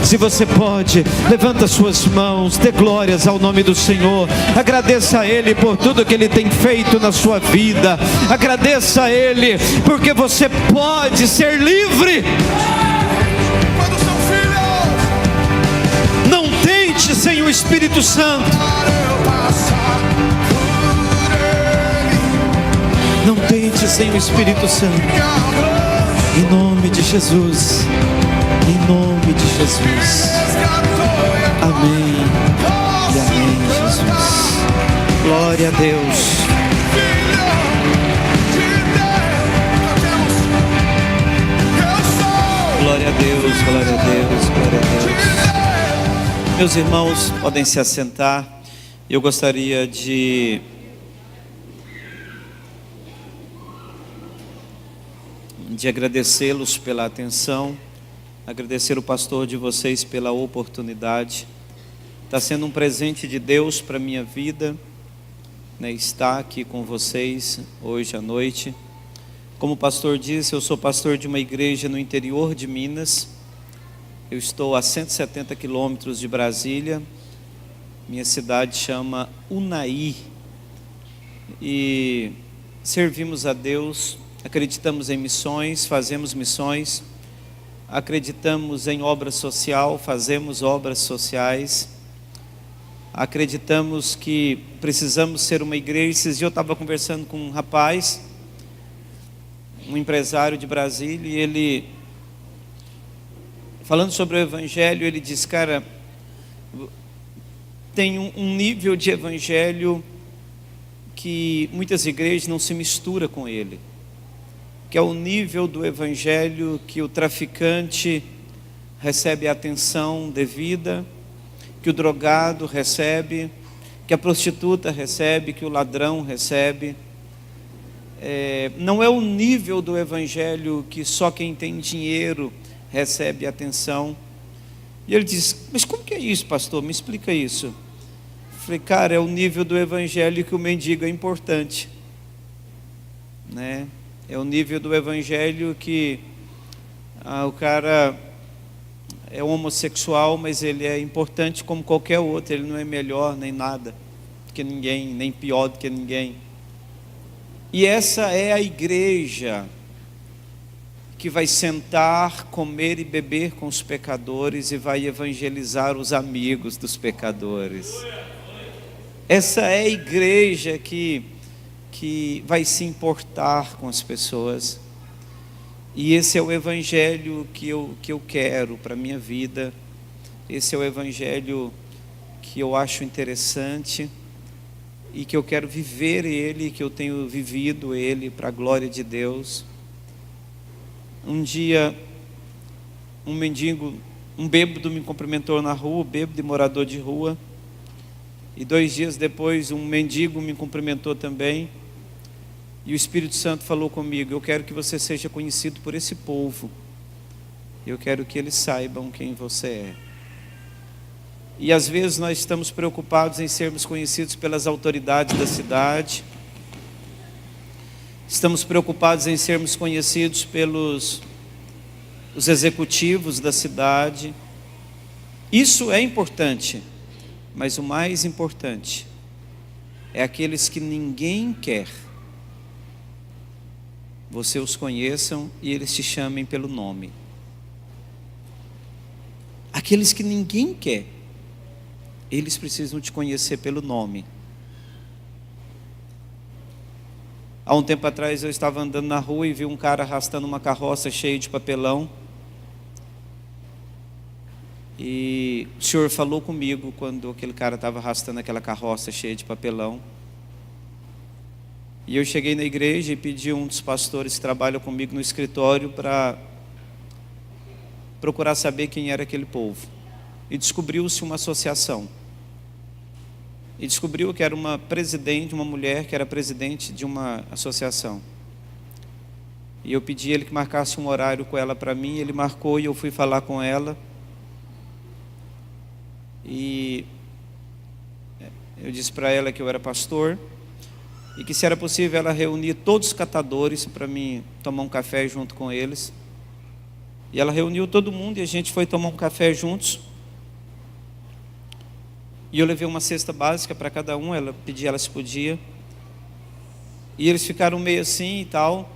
A: Se você pode, levanta suas mãos, dê glórias ao nome do Senhor, agradeça a Ele por tudo que Ele tem feito na sua vida, agradeça a Ele, porque você pode ser livre. Não tente sem o Espírito Santo, não tente sem o Espírito Santo, em nome de Jesus. Em nome de Jesus. Amém e amém, Jesus. Glória a Deus. Glória a Deus, glória a Deus, glória a Deus. Meus irmãos, podem se assentar. Eu gostaria de de agradecê-los pela atenção, agradecer o pastor de vocês pela oportunidade. Está sendo um presente de Deus para a minha vida, né, estar aqui com vocês hoje à noite. Como o pastor disse, eu sou pastor de uma igreja no interior de Minas. Eu estou a 170 quilômetros de Brasília. Minha cidade chama Unai. E servimos a Deus, acreditamos em missões, fazemos missões, acreditamos em obra social, fazemos obras sociais, acreditamos que precisamos ser uma igreja. Esses dias eu estava conversando com um rapaz, um empresário de Brasília, e ele, falando sobre o evangelho, ele disse: cara, tem um nível de evangelho que muitas igrejas não se misturam com ele, que é o nível do evangelho que o traficante recebe a atenção devida, que o drogado recebe, que a prostituta recebe, que o ladrão recebe. Não é o nível do evangelho que só quem tem dinheiro recebe atenção. E ele diz: mas como que é isso, pastor? Me explica isso. Eu falei: cara, é o nível do evangelho que o mendigo é importante, né? É o nível do evangelho que o cara é homossexual, mas ele é importante como qualquer outro. Ele não é melhor nem nada que ninguém, nem pior do que ninguém. E essa é a igreja que vai sentar, comer e beber com os pecadores e vai evangelizar os amigos dos pecadores. Essa é a igreja que vai se importar com as pessoas. E esse é o evangelho que eu quero para a minha vida. Esse é o evangelho que eu acho interessante e que eu quero viver ele, que eu tenho vivido ele para a glória de Deus. Um dia, um mendigo, um bêbado me cumprimentou na rua, bêbado e morador de rua. E 2 dias depois, um mendigo me cumprimentou também. E o Espírito Santo falou comigo: eu quero que você seja conhecido por esse povo. Eu quero que eles saibam quem você é. E às vezes nós estamos preocupados em sermos conhecidos pelas autoridades da cidade. Estamos preocupados em sermos conhecidos pelos os executivos da cidade. Isso é importante, mas o mais importante é aqueles que ninguém quer. Você os conheçam e eles te chamem pelo nome. Aqueles que ninguém quer, eles precisam te conhecer pelo nome. Há um tempo atrás eu estava andando na rua e vi um cara arrastando uma carroça cheia de papelão. E o Senhor falou comigo quando aquele cara estava arrastando aquela carroça cheia de papelão. E eu cheguei na igreja e pedi a um dos pastores que trabalha comigo no escritório para procurar saber quem era aquele povo. E descobriu-se uma associação. E descobriu que era uma mulher que era presidente de uma associação. E eu pedi a ele que marcasse um horário com ela para mim. Ele marcou e eu fui falar com ela. E eu disse para ela que eu era pastor e que se era possível ela reunir todos os catadores para mim tomar um café junto com eles. E ela reuniu todo mundo e a gente foi tomar um café juntos. E eu levei uma cesta básica para cada um, ela pedi ela se podia. E eles ficaram meio assim e tal.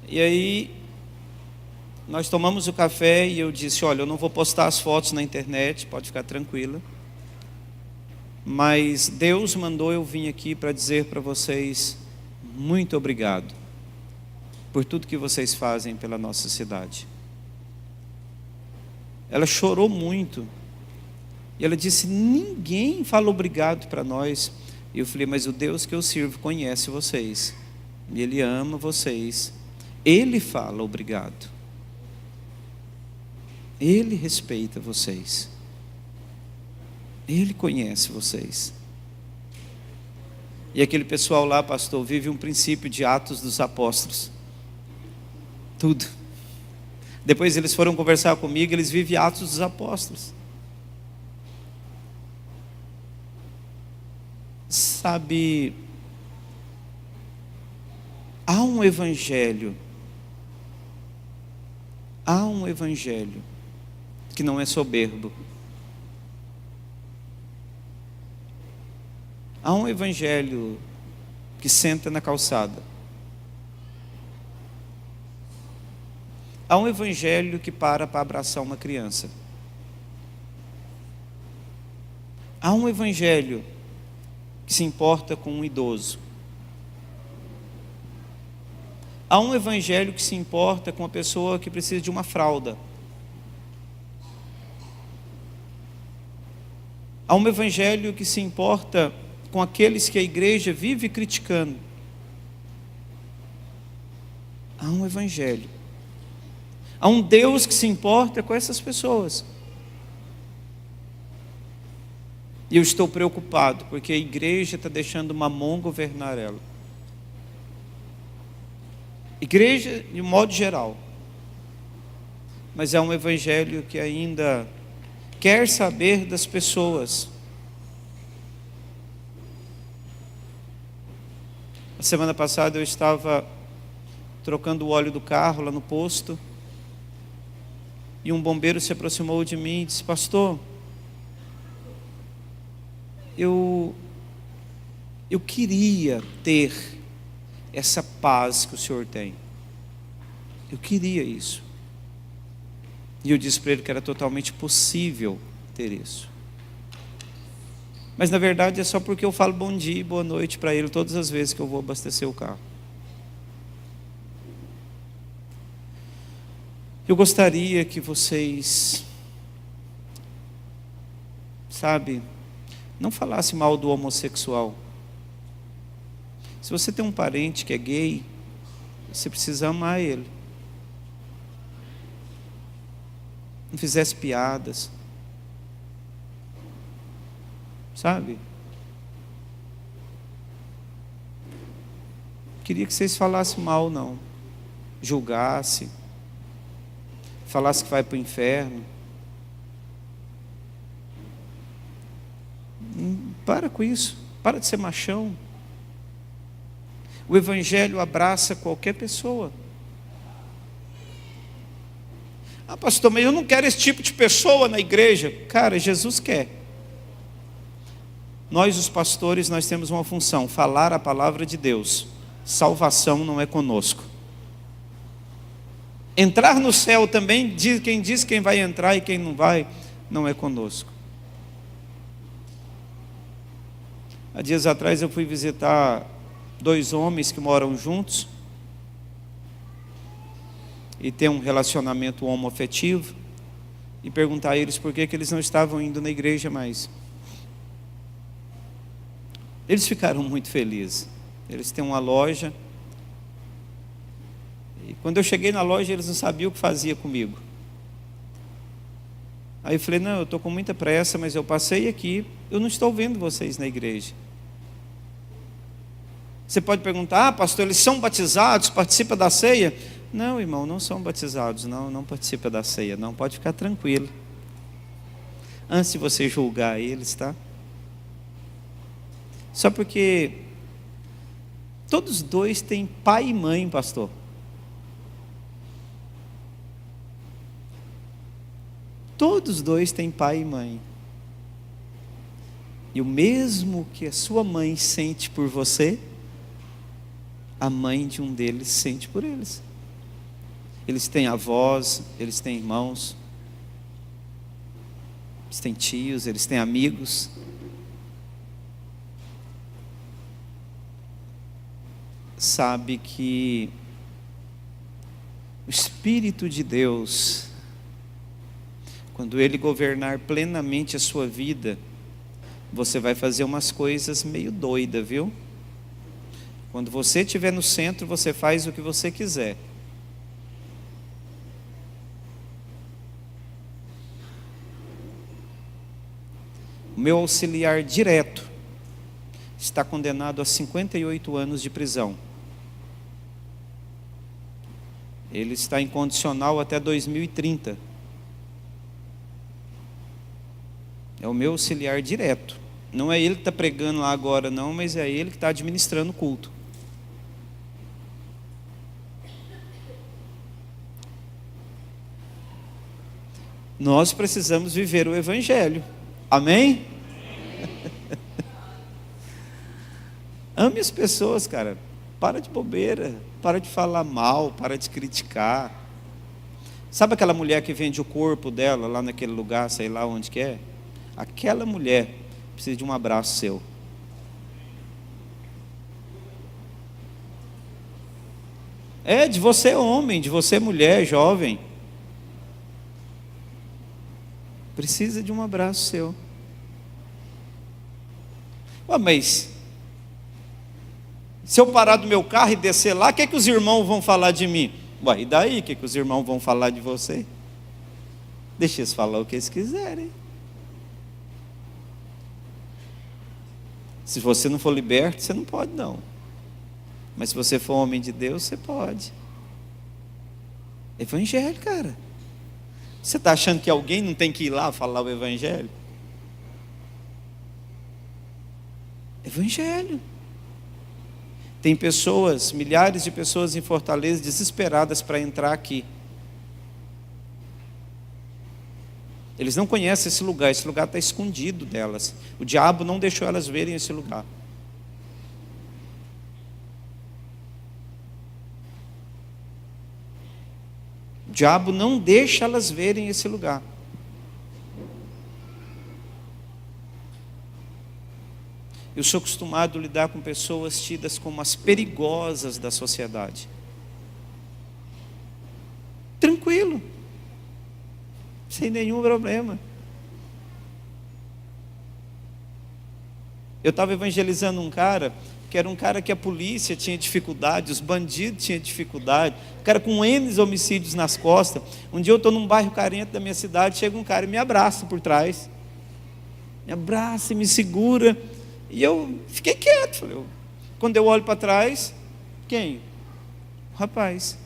A: E aí nós tomamos o café e eu disse: olha, eu não vou postar as fotos na internet, pode ficar tranquila. Mas Deus mandou eu vir aqui para dizer para vocês muito obrigado por tudo que vocês fazem pela nossa cidade. Ela chorou muito. E ela disse: ninguém fala obrigado para nós. E eu falei: mas o Deus que eu sirvo conhece vocês. E Ele ama vocês. Ele fala obrigado. Ele respeita vocês. Ele conhece vocês. E aquele pessoal lá, pastor, vive um princípio de Atos dos Apóstolos. tudo. Depois eles foram conversar comigo, eles vivem Atos dos Apóstolos. Sabe, há um evangelho que não é soberbo. Há um evangelho que senta na calçada. Há um evangelho que para abraçar uma criança. Há um evangelho que se importa com um idoso. Há um evangelho que se importa com a pessoa que precisa de uma fralda. Há um evangelho que se importa com aqueles que a igreja vive criticando. Há um evangelho. Há um Deus que se importa com essas pessoas. E eu estou preocupado, porque a igreja está deixando o mamon governar ela. Igreja, de um modo geral. Mas é um evangelho que ainda quer saber das pessoas. A semana passada eu estava trocando o óleo do carro lá no posto, e um bombeiro se aproximou de mim e disse: pastor, eu queria ter essa paz que o senhor tem. Eu queria isso. E eu disse para ele que era totalmente possível ter isso. Mas na verdade é só porque eu falo bom dia e boa noite para ele todas as vezes que eu vou abastecer o carro. Eu gostaria que vocês, sabe, não falassem mal do homossexual. Se você tem um parente que é gay, você precisa amar ele. Não fizesse piadas, sabe? Queria que vocês falassem mal, não. Julgassem. Falasse que vai para o inferno. Para com isso. Para de ser machão. O evangelho abraça qualquer pessoa. Ah, pastor, mas eu não quero esse tipo de pessoa na igreja. Cara, Jesus quer. Nós, os pastores, nós temos uma função: falar a palavra de Deus. Salvação não é conosco. Entrar no céu também, quem diz quem vai entrar e quem não vai, não é conosco. Há dias atrás eu fui visitar 2 homens que moram juntos e têm um relacionamento homoafetivo, e perguntar a eles por que eles não estavam indo na igreja mais. Eles ficaram muito felizes. Eles têm uma loja, e quando eu cheguei na loja eles não sabiam o que fazia comigo. Aí eu falei: não, eu estou com muita pressa, mas eu passei aqui, eu não estou vendo vocês na igreja. Você pode perguntar: ah, pastor, eles são batizados, participam da ceia? Não, irmão, não são batizados, não participam da ceia, não, pode ficar tranquilo. Antes de você julgar eles, tá? Só porque todos 2 têm pai e mãe, pastor. Todos 2 têm pai e mãe. E o mesmo que a sua mãe sente por você, a mãe de um deles sente por eles. Eles têm avós, eles têm irmãos, eles têm tios, eles têm amigos. Sabe que o Espírito de Deus, quando Ele governar plenamente a sua vida, você vai fazer umas coisas meio doidas, viu? Quando você estiver no centro, você faz o que você quiser. O meu auxiliar direto está condenado a 58 anos de prisão. Ele está incondicional até 2030. É o meu auxiliar direto. Não é ele que está pregando lá agora não, mas é ele que está administrando o culto. Nós precisamos viver o Evangelho. Amém? Ame as pessoas, cara. Para de bobeira. Para de falar mal. Para de criticar. Sabe aquela mulher que vende o corpo dela lá naquele lugar, sei lá onde que é? Aquela mulher precisa de um abraço seu. É, de você homem, de você mulher, jovem. Precisa de um abraço seu. Mas se eu parar do meu carro e descer lá, o que que os irmãos vão falar de mim? E daí? O que que os irmãos vão falar de você? Deixa eles falar o que eles quiserem. Se você não for liberto, você não pode não. Mas se você for homem de Deus, você pode. Evangelho, cara. Você está achando que alguém não tem que ir lá falar o Evangelho? Evangelho. Tem pessoas, milhares de pessoas em Fortaleza desesperadas para entrar aqui. Eles não conhecem esse lugar está escondido delas. O diabo não deixou elas verem esse lugar. O diabo não deixa elas verem esse lugar. Eu sou acostumado a lidar com pessoas tidas como as perigosas da sociedade. Tranquilo. Sem nenhum problema. Eu estava evangelizando um cara, que era um cara que a polícia tinha dificuldade, os bandidos tinham dificuldade, um cara com N homicídios nas costas. Um dia eu estou num bairro carente da minha cidade, chega um cara e me abraça por trás. Me abraça e me segura. E eu fiquei quieto. Falei, quando eu olho para trás, quem? O rapaz.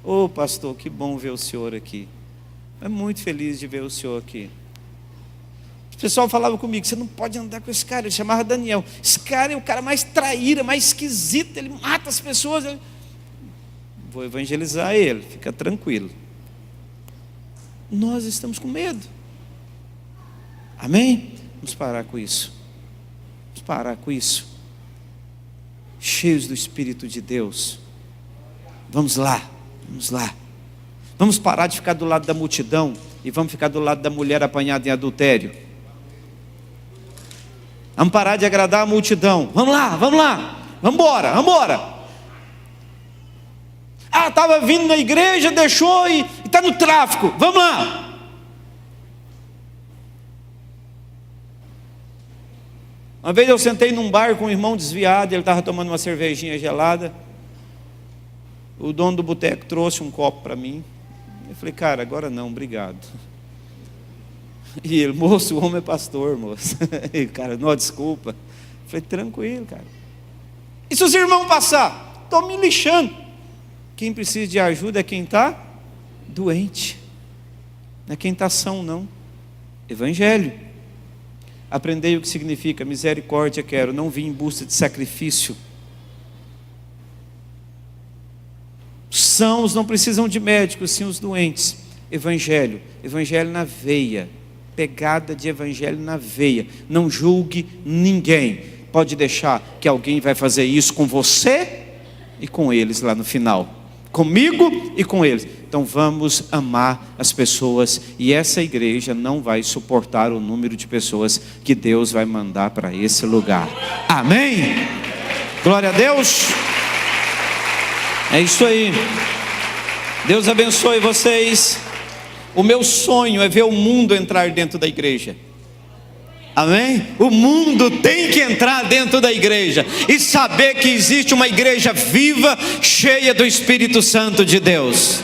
A: Ô pastor, que bom ver o senhor aqui. É muito feliz de ver o senhor aqui. O pessoal falava comigo, você não pode andar com esse cara. Ele chamava Daniel. Esse cara é o cara mais traíra, mais esquisito. Ele mata as pessoas. Vou evangelizar ele, fica tranquilo. Nós estamos com medo. Amém? Vamos parar com isso. Vamos parar com isso. Cheios do Espírito de Deus. Vamos lá, vamos lá. Vamos parar de ficar do lado da multidão e vamos ficar do lado da mulher apanhada em adultério. Vamos parar de agradar a multidão. Vamos lá, vamos embora, vamos embora. Estava vindo na igreja, deixou e está no tráfico. Vamos lá. Uma vez eu sentei num bar com um irmão desviado, ele estava tomando uma cervejinha gelada. O dono do boteco trouxe um copo para mim. Eu falei, cara, agora não, obrigado. E ele, moço, o homem é pastor, moço. E, cara, não, desculpa. Eu falei, tranquilo, cara. E se os irmãos passar? Estou me lixando. Quem precisa de ajuda é quem está doente. Não é quem está são, não. Evangelho. Aprendei o que significa misericórdia quero. Não vim em busca de sacrifício. Sãos não precisam de médicos, sim os doentes. Evangelho, evangelho na veia, pegada de evangelho na veia. Não julgue ninguém. Pode deixar que alguém vai fazer isso com você e com eles lá no final. Comigo e com eles. Então vamos amar as pessoas. E essa igreja não vai suportar o número de pessoas que Deus vai mandar para esse lugar. Amém? Glória a Deus. É isso aí. Deus abençoe vocês. O meu sonho é ver o mundo entrar dentro da igreja. Amém? O mundo tem que entrar dentro da igreja e saber que existe uma igreja viva, cheia do Espírito Santo de Deus.